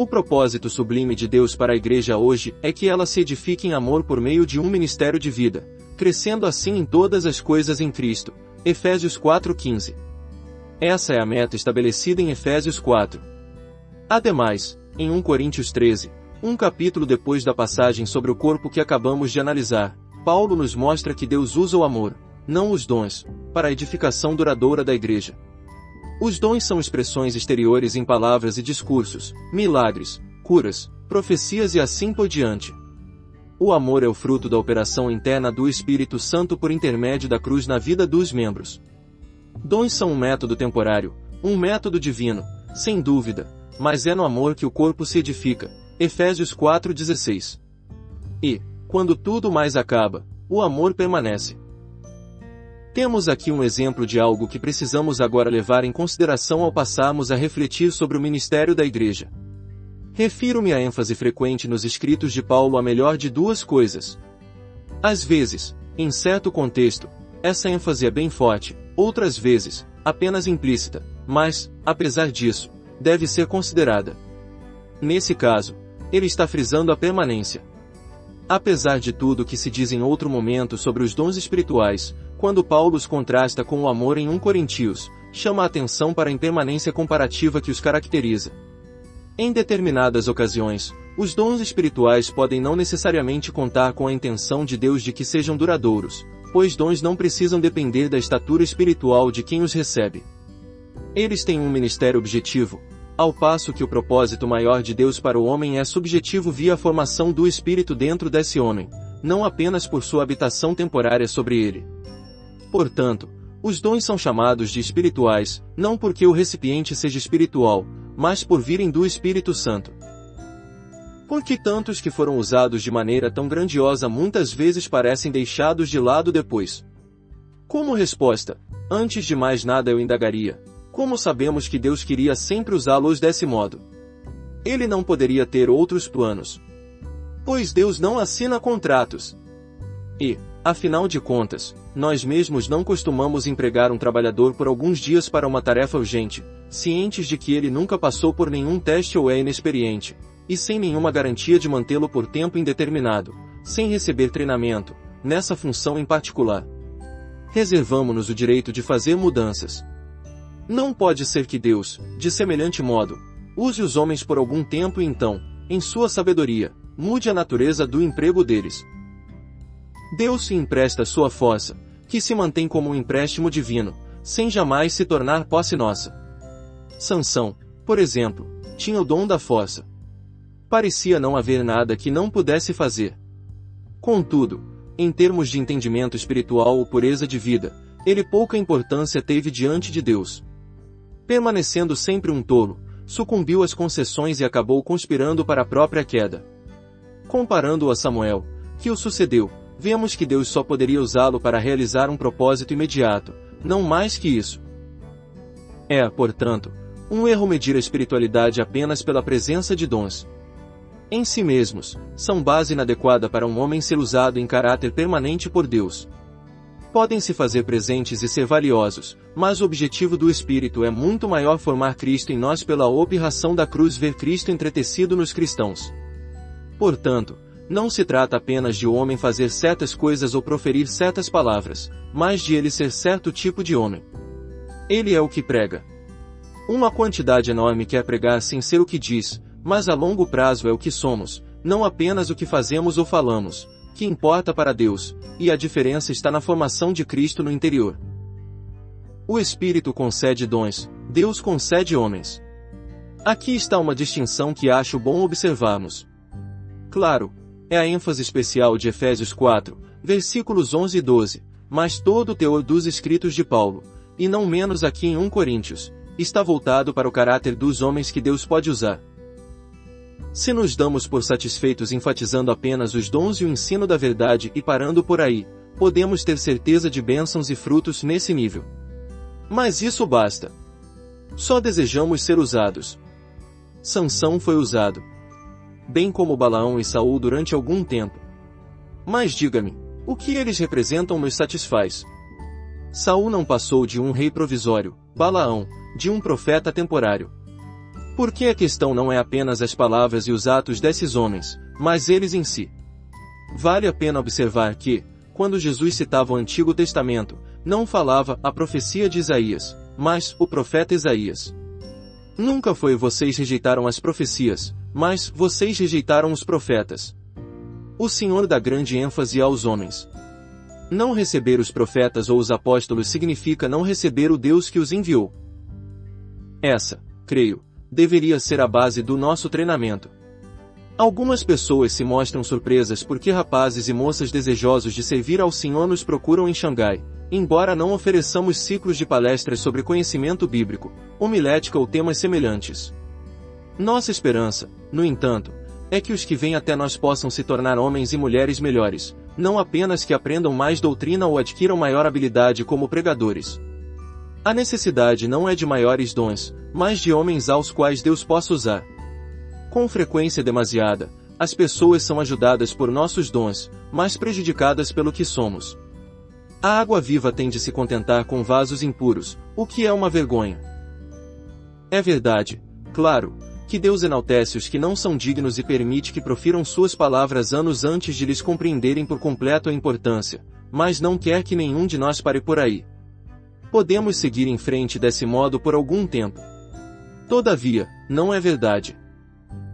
O propósito sublime de Deus para a Igreja hoje é que ela se edifique em amor por meio de um ministério de vida, crescendo assim em todas as coisas em Cristo. Efésios 4:15. Essa é a meta estabelecida em Efésios 4. Ademais, em 1 Coríntios 13, um capítulo depois da passagem sobre o corpo que acabamos de analisar, Paulo nos mostra que Deus usa o amor, não os dons, para a edificação duradoura da Igreja. Os dons são expressões exteriores em palavras e discursos, milagres, curas, profecias e assim por diante. O amor é o fruto da operação interna do Espírito Santo por intermédio da cruz na vida dos membros. Dons são um método temporário, um método divino, sem dúvida, mas é no amor que o corpo se edifica. Efésios 4:16. E, quando tudo mais acaba, o amor permanece. Temos aqui um exemplo de algo que precisamos agora levar em consideração ao passarmos a refletir sobre o ministério da Igreja. Refiro-me à ênfase frequente nos escritos de Paulo à melhor de duas coisas. Às vezes, em certo contexto, essa ênfase é bem forte, outras vezes, apenas implícita, mas, apesar disso, deve ser considerada. Nesse caso, ele está frisando a permanência. Apesar de tudo que se diz em outro momento sobre os dons espirituais, quando Paulo os contrasta com o amor em 1 Coríntios, chama a atenção para a impermanência comparativa que os caracteriza. Em determinadas ocasiões, os dons espirituais podem não necessariamente contar com a intenção de Deus de que sejam duradouros, pois dons não precisam depender da estatura espiritual de quem os recebe. Eles têm um ministério objetivo, ao passo que o propósito maior de Deus para o homem é subjetivo via a formação do Espírito dentro desse homem, não apenas por sua habitação temporária sobre ele. Portanto, os dons são chamados de espirituais, não porque o recipiente seja espiritual, mas por virem do Espírito Santo. Por que tantos que foram usados de maneira tão grandiosa muitas vezes parecem deixados de lado depois? Como resposta, antes de mais nada eu indagaria: como sabemos que Deus queria sempre usá-los desse modo? Ele não poderia ter outros planos, pois Deus não assina contratos. E, afinal de contas, nós mesmos não costumamos empregar um trabalhador por alguns dias para uma tarefa urgente, cientes de que ele nunca passou por nenhum teste ou é inexperiente, e sem nenhuma garantia de mantê-lo por tempo indeterminado, sem receber treinamento, nessa função em particular. Reservamo-nos o direito de fazer mudanças. Não pode ser que Deus, de semelhante modo, use os homens por algum tempo e então, em sua sabedoria, mude a natureza do emprego deles. Deus se empresta sua força, que se mantém como um empréstimo divino, sem jamais se tornar posse nossa. Sansão, por exemplo, tinha o dom da força. Parecia não haver nada que não pudesse fazer. Contudo, em termos de entendimento espiritual ou pureza de vida, ele pouca importância teve diante de Deus. Permanecendo sempre um tolo, sucumbiu às concessões e acabou conspirando para a própria queda. Comparando-o a Samuel, que o sucedeu, vemos que Deus só poderia usá-lo para realizar um propósito imediato, não mais que isso. É, portanto, um erro medir a espiritualidade apenas pela presença de dons. Em si mesmos, são base inadequada para um homem ser usado em caráter permanente por Deus. Podem se fazer presentes e ser valiosos, mas o objetivo do Espírito é muito maior: formar Cristo em nós pela operação da cruz, ver Cristo entretecido nos cristãos. Portanto, não se trata apenas de o homem fazer certas coisas ou proferir certas palavras, mas de ele ser certo tipo de homem. Ele é o que prega. Uma quantidade enorme quer pregar sem ser o que diz, mas a longo prazo é o que somos, não apenas o que fazemos ou falamos, que importa para Deus, e a diferença está na formação de Cristo no interior. O Espírito concede dons, Deus concede homens. Aqui está uma distinção que acho bom observarmos. Claro, é a ênfase especial de Efésios 4, versículos 11 e 12, mas todo o teor dos escritos de Paulo, e não menos aqui em 1 Coríntios, está voltado para o caráter dos homens que Deus pode usar. Se nos damos por satisfeitos enfatizando apenas os dons e o ensino da verdade e parando por aí, podemos ter certeza de bênçãos e frutos nesse nível. Mas isso basta. Só desejamos ser usados. Sansão foi usado, bem como Balaão e Saul durante algum tempo. Mas diga-me, o que eles representam nos satisfaz? Saul não passou de um rei provisório, Balaão, de um profeta temporário. Porque a questão não é apenas as palavras e os atos desses homens, mas eles em si. Vale a pena observar que, quando Jesus citava o Antigo Testamento, não falava a profecia de Isaías, mas o profeta Isaías. Nunca foi vocês rejeitaram as profecias, mas vocês rejeitaram os profetas. O Senhor dá grande ênfase aos homens. Não receber os profetas ou os apóstolos significa não receber o Deus que os enviou. Essa, creio, deveria ser a base do nosso treinamento. Algumas pessoas se mostram surpresas porque rapazes e moças desejosos de servir ao Senhor nos procuram em Xangai, embora não ofereçamos ciclos de palestras sobre conhecimento bíblico, homilética ou temas semelhantes. Nossa esperança, no entanto, é que os que vêm até nós possam se tornar homens e mulheres melhores, não apenas que aprendam mais doutrina ou adquiram maior habilidade como pregadores. A necessidade não é de maiores dons, mas de homens aos quais Deus possa usar. Com frequência demasiada, as pessoas são ajudadas por nossos dons, mas prejudicadas pelo que somos. A água viva tem de se contentar com vasos impuros, o que é uma vergonha. É verdade, claro, que Deus enaltece os que não são dignos e permite que profiram suas palavras anos antes de lhes compreenderem por completo a importância, mas não quer que nenhum de nós pare por aí. Podemos seguir em frente desse modo por algum tempo. Todavia, não é verdade.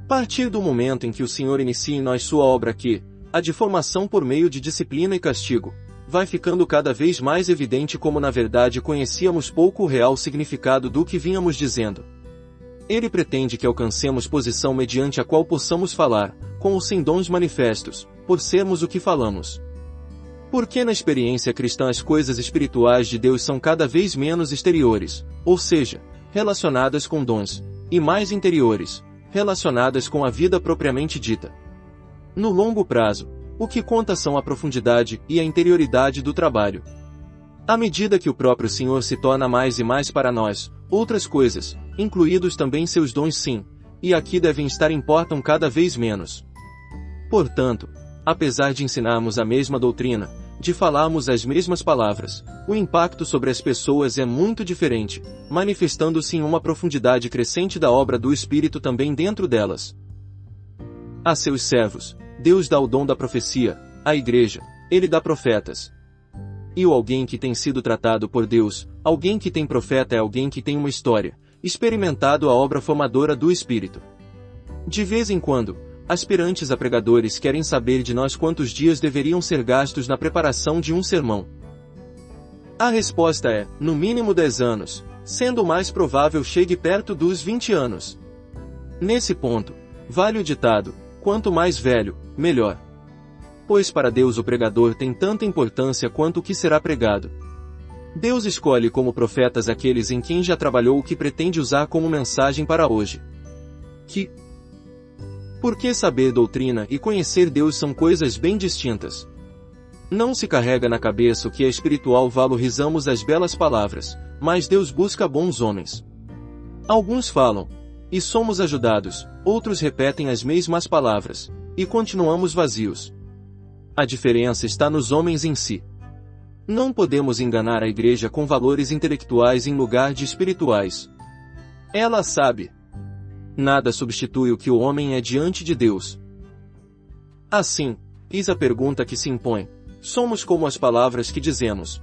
Partir do momento em que o Senhor inicia em nós sua obra que, a de formação por meio de disciplina e castigo, vai ficando cada vez mais evidente como na verdade conhecíamos pouco o real significado do que vínhamos dizendo. Ele pretende que alcancemos posição mediante a qual possamos falar, com ou sem dons manifestos, por sermos o que falamos. Porque na experiência cristã as coisas espirituais de Deus são cada vez menos exteriores, ou seja, relacionadas com dons, e mais interiores, relacionadas com a vida propriamente dita. No longo prazo, o que conta são a profundidade e a interioridade do trabalho. À medida que o próprio Senhor se torna mais e mais para nós, outras coisas, incluídos também seus dons sim, e aqui devem estar importam cada vez menos. Portanto, apesar de ensinarmos a mesma doutrina, de falarmos as mesmas palavras, o impacto sobre as pessoas é muito diferente, manifestando-se em uma profundidade crescente da obra do Espírito também dentro delas. A seus servos, Deus dá o dom da profecia, à igreja, Ele dá profetas. E o alguém que tem sido tratado por Deus, alguém que tem profeta é alguém que tem uma história, experimentado a obra formadora do Espírito. De vez em quando, aspirantes a pregadores querem saber de nós quantos dias deveriam ser gastos na preparação de um sermão. A resposta é, no mínimo 10 anos, sendo o mais provável chegue perto dos 20 anos. Nesse ponto, vale o ditado, quanto mais velho, melhor. Pois para Deus o pregador tem tanta importância quanto o que será pregado. Deus escolhe como profetas aqueles em quem já trabalhou o que pretende usar como mensagem para hoje. Porque saber doutrina e conhecer Deus são coisas bem distintas. Não se carrega na cabeça o que é espiritual valorizamos as belas palavras, mas Deus busca bons homens. Alguns falam, e somos ajudados, outros repetem as mesmas palavras, e continuamos vazios. A diferença está nos homens em si. Não podemos enganar a igreja com valores intelectuais em lugar de espirituais. Ela sabe. Nada substitui o que o homem é diante de Deus. Assim, eis a pergunta que se impõe. Somos como as palavras que dizemos.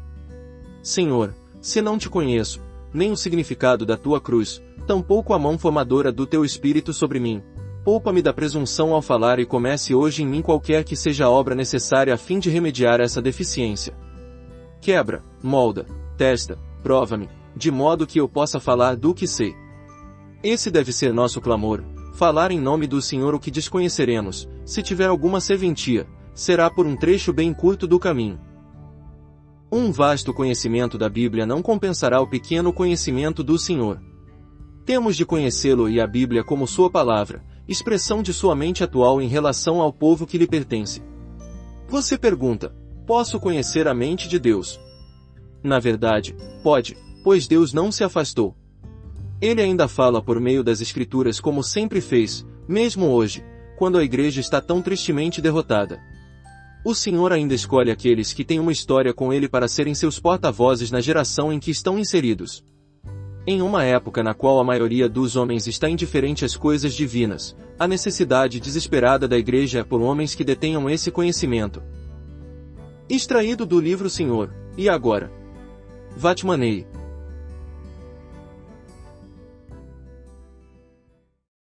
Senhor, se não te conheço, nem o significado da tua cruz, tampouco a mão formadora do teu Espírito sobre mim, poupa-me da presunção ao falar e comece hoje em mim qualquer que seja a obra necessária a fim de remediar essa deficiência. Quebra, molda, testa, prova-me, de modo que eu possa falar do que sei. Esse deve ser nosso clamor, falar em nome do Senhor o que desconheceremos, se tiver alguma serventia, será por um trecho bem curto do caminho. Um vasto conhecimento da Bíblia não compensará o pequeno conhecimento do Senhor. Temos de conhecê-lo e a Bíblia como sua palavra, expressão de sua mente atual em relação ao povo que lhe pertence. Você pergunta, posso conhecer a mente de Deus? Na verdade, pode, pois Deus não se afastou. Ele ainda fala por meio das Escrituras como sempre fez, mesmo hoje, quando a igreja está tão tristemente derrotada. O Senhor ainda escolhe aqueles que têm uma história com Ele para serem seus porta-vozes na geração em que estão inseridos. Em uma época na qual a maioria dos homens está indiferente às coisas divinas, a necessidade desesperada da Igreja é por homens que detenham esse conhecimento. Extraído do livro Senhor, e agora? Vatmanei.